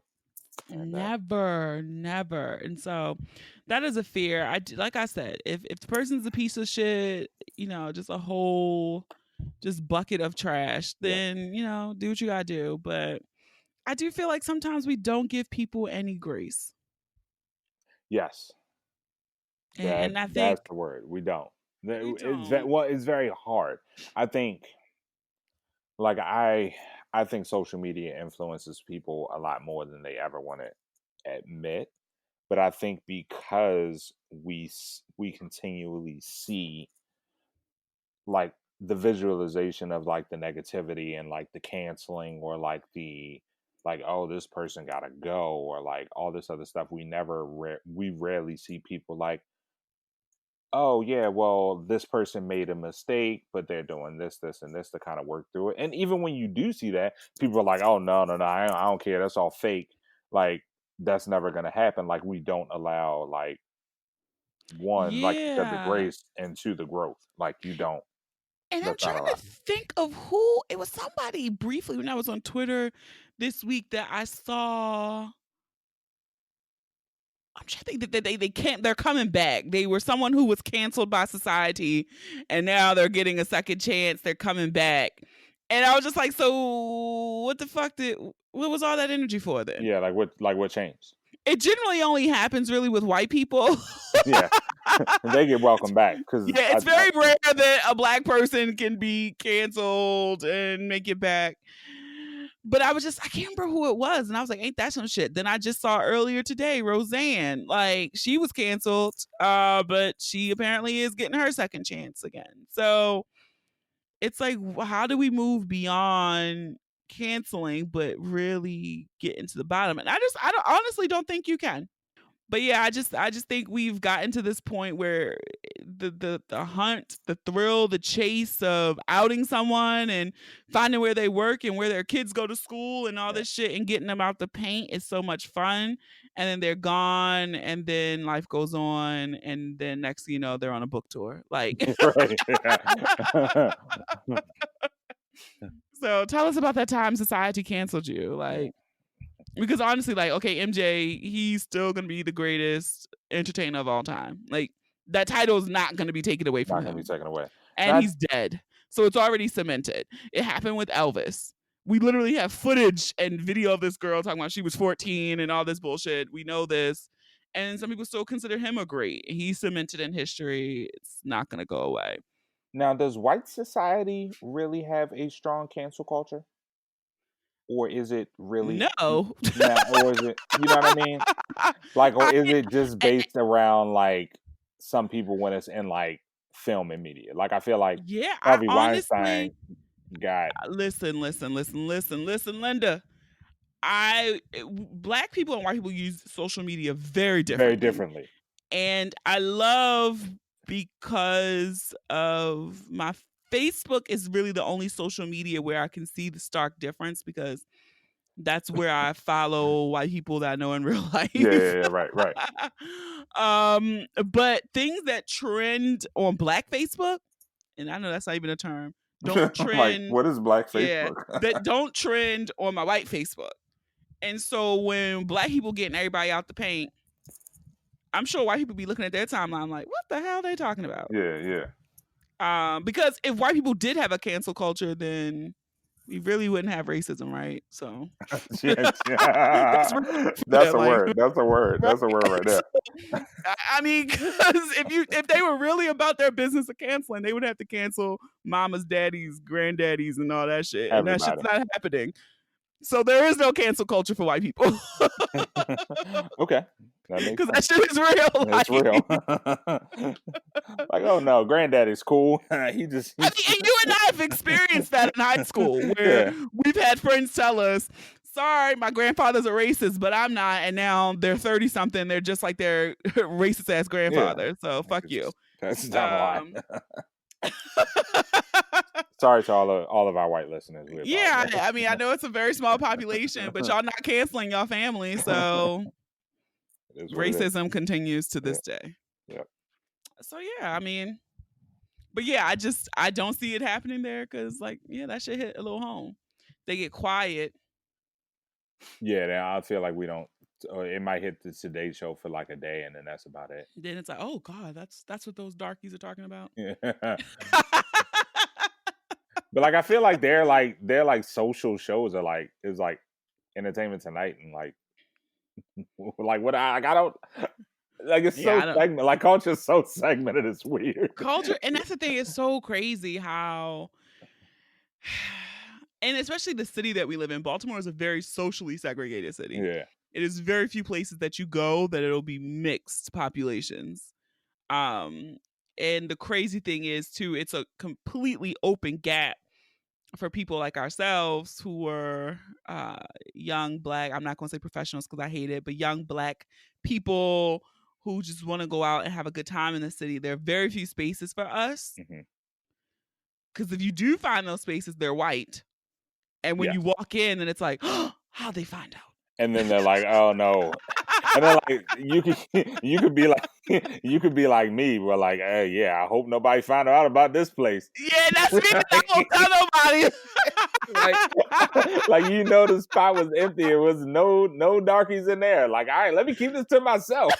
And Never, never. And so that is a fear. Like I said, if the person's a piece of shit, just a whole just bucket of trash, yeah, then do what you gotta do. But I do feel like sometimes we don't give people any grace. yes, And I think that's the word. We don't. we don't. It's very hard. I think like I think social media influences people a lot more than they ever want to admit. But I think because we continually see like the visualization of like the negativity and like the canceling or like the like oh this person gotta go or like all this other stuff we rarely see people like oh yeah well this person made a mistake but they're doing this and this to kind of work through it. And even when you do see that, people are like oh no I don't care, that's all fake. Like that's never gonna happen. Like we don't allow like one, like you said, the Yeah. grace into the growth. Like you don't. And I'm That's not trying to allowed. think of who it was. Somebody briefly when I was on Twitter this week that I saw. I'm trying to think that they can't. They're coming back. They were someone who was canceled by society, and now they're getting a second chance. They're coming back, and I was just like, so what the fuck what was all that energy for then? Yeah, like what changed? It generally only happens really with white people. Yeah, they get welcome back because Yeah, it's very rare that a black person can be canceled and make it back. But I can't remember who it was. And I was like, ain't that some shit? Then I just saw earlier today, Roseanne, like she was canceled, but she apparently is getting her second chance again. So it's like, how do we move beyond canceling, but really get into the bottom? And honestly don't think you can. But yeah, I just think we've gotten to this point where the hunt, the thrill, the chase of outing someone and finding where they work and where their kids go to school and all this shit and getting them out the paint is so much fun. And then they're gone, and then life goes on, and then next thing you know, they're on a book tour. Like, right. so tell us about that time society canceled you. Like, because honestly, like, okay, MJ, he's still gonna be the greatest entertainer of all time. Like, that title is not gonna be taken away from Not gonna be him, taken away. and he's dead, so it's already cemented. It happened with Elvis. We literally have footage and video of this girl talking about she was 14 and all this bullshit. We know this, and some people still consider him a great. He's cemented in history. It's not gonna go away. Now, does white society really have a strong cancel culture, or is it really No. now, or is it you know what I mean? Like, or I is mean, it just based around like some people when it's in like film and media? Like, I feel like yeah, I Harvey honestly Weinstein got listen, Linda. Black people and white people use social media very very differently. differently. And I love, because of my Facebook is really the only social media where I can see the stark difference because that's where I follow white people that I know in real life. Yeah, right. But things that trend on Black Facebook, and I know that's not even a term, don't Like, trend. what is Black Yeah, Facebook? that don't trend on my white Facebook. And so when Black people getting everybody out the paint, I'm sure white people be looking at their timeline like, what the hell are they talking about? Yeah. Because if white people did have a cancel culture, then we really wouldn't have racism, right? So that's That's a like, word. That's a word. right? That's a word right there. So, I mean, because if they were really about their business of canceling, they would have to cancel mamas, daddies, granddaddies, and all that shit, and that shit's Everybody. not happening. So there is no cancel culture for white people. Okay. That makes Because that sense. shit is real. It's real. Like, oh no, granddaddy's cool. He just. I mean, and you and I have experienced that in high school where we've had friends tell us, sorry, my grandfather's a racist, but I'm not. And now they're 30 something. They're just like their racist ass grandfather. So fuck you. That's down the line. Sorry to all of our white listeners. Yeah, I mean, I know it's a very small population, but y'all not canceling y'all family, so racism continues to this day. Yep. So yeah, I mean, but yeah, I don't see it happening there because like that shit hit a little home. They get quiet. Yeah, I feel like we don't. It might hit the Today Show for like a day, and then that's about it. Then it's like, oh god, that's what those darkies are talking about. Yeah. But like, I feel like they're social shows are like it's like Entertainment Tonight and like what I don't like. It's so segmented. Like culture's so segmented. It's weird. Culture, and that's the thing. It's so crazy how. And especially the city that we live in, Baltimore is a very socially segregated city. Yeah. It is very few places that you go that it'll be mixed populations. And the crazy thing is too, it's a completely open gap for people like ourselves who are young Black, I'm not going to say professionals because I hate it, but young Black people who just want to go out and have a good time in the city. There are very few spaces for us. Because if you do find those spaces, they're white. And when you walk in, and it's like, oh, how'd they find out? And then they're like, "Oh no!" And then like you could be like me, but like, "Hey, yeah, I hope nobody found out about this place." Yeah, that's me. I won't tell nobody. like the spot was empty. It was no darkies in there. Like, all right, let me keep this to myself.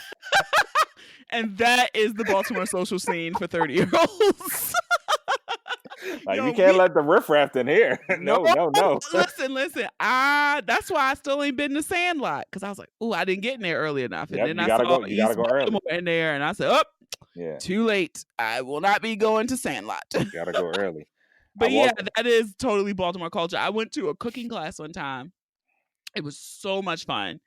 And that is the Baltimore social scene for 30-year-olds. Like, you can't let the riffraff in here. No. Listen. That's why I still ain't been to Sandlot because I was like, "Ooh, I didn't get in there early enough." And then I saw East Baltimore in there, and I said, too late. I will not be going to Sandlot." You gotta go early. But that is totally Baltimore culture. I went to a cooking class one time. It was so much fun.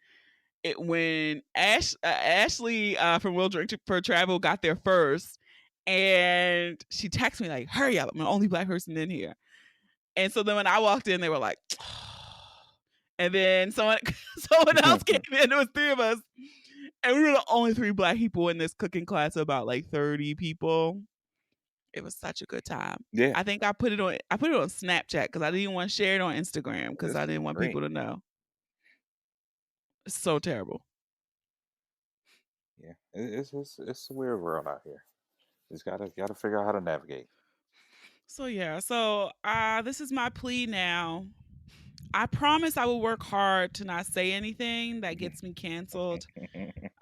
When Ashley from Will Drink for Travel got there first. And she texted me like, "Hurry up, I'm the only Black person in here." And so then when I walked in, they were like, and then someone else came in. There was 3 of us, and we were the only 3 Black people in this cooking class of about like 30 people. It was such a good time. Yeah, I think I put it on Snapchat because I didn't want to share it on Instagram because I didn't want people to know. It's so terrible. Yeah, it's a weird world out here. Just gotta figure out how to navigate. So yeah, this is my plea now. I promise I will work hard to not say anything that gets me canceled.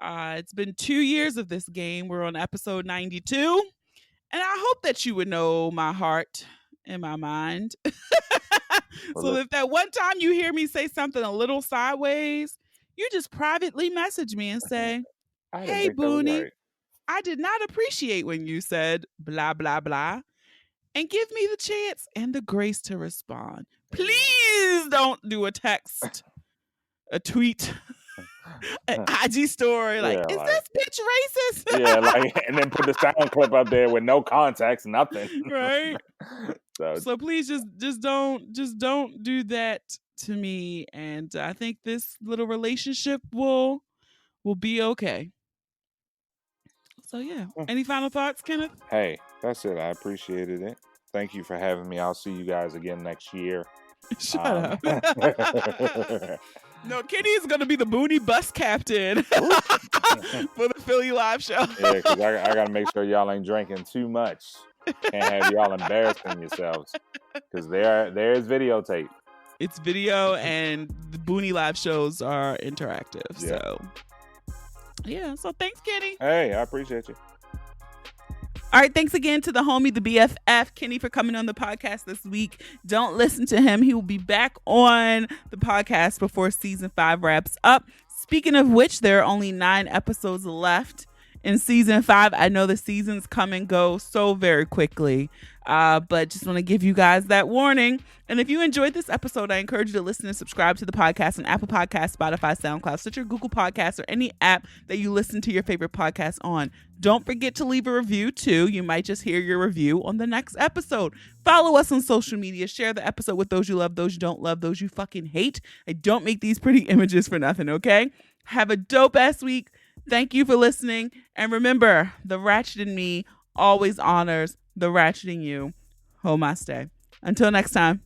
It's been 2 years of this game. We're on episode 92. And I hope that you would know my heart and my mind. So if that one time you hear me say something a little sideways, you just privately message me and say, "Hey, Boonie, I did not appreciate when you said blah, blah, blah." And give me the chance and the grace to respond. Please don't do a text, a tweet, an IG story like, "Is this bitch racist?" Yeah, and then put the sound clip up there with no context, nothing. Right. So please just don't do that to me. And I think this little relationship will be okay. So yeah. Any final thoughts, Kenneth? Hey, that's it. I appreciated it. Thank you for having me. I'll see you guys again next year. Shut up. No, Kenny is going to be the Boonie bus captain for the Philly Live show. Yeah, because I got to make sure y'all ain't drinking too much. Can't have y'all embarrassing yourselves, because there is videotape. It's video, and the Boonie Live shows are interactive. Yeah. So, yeah. So thanks, Kenny. Hey, I appreciate you. All right, thanks again to the homie, the BFF, Kenny, for coming on the podcast this week. Don't listen to him. He will be back on the podcast before season 5 wraps up. Speaking of which, there are only 9 episodes left in season 5. I know the seasons come and go so very quickly, but just want to give you guys that warning. And if you enjoyed this episode, I encourage you to listen and subscribe to the podcast on Apple Podcasts, Spotify, SoundCloud, Stitcher, Google Podcasts, or any app that you listen to your favorite podcast on. Don't forget to leave a review too. You might just hear your review on the next episode. Follow us on social media. Share the episode with those you love, those you don't love, those you fucking hate. I don't make these pretty images for nothing, okay? Have a dope ass week. Thank you for listening. And remember, the ratchet in me always honors the ratchet in you. Namaste. Until next time.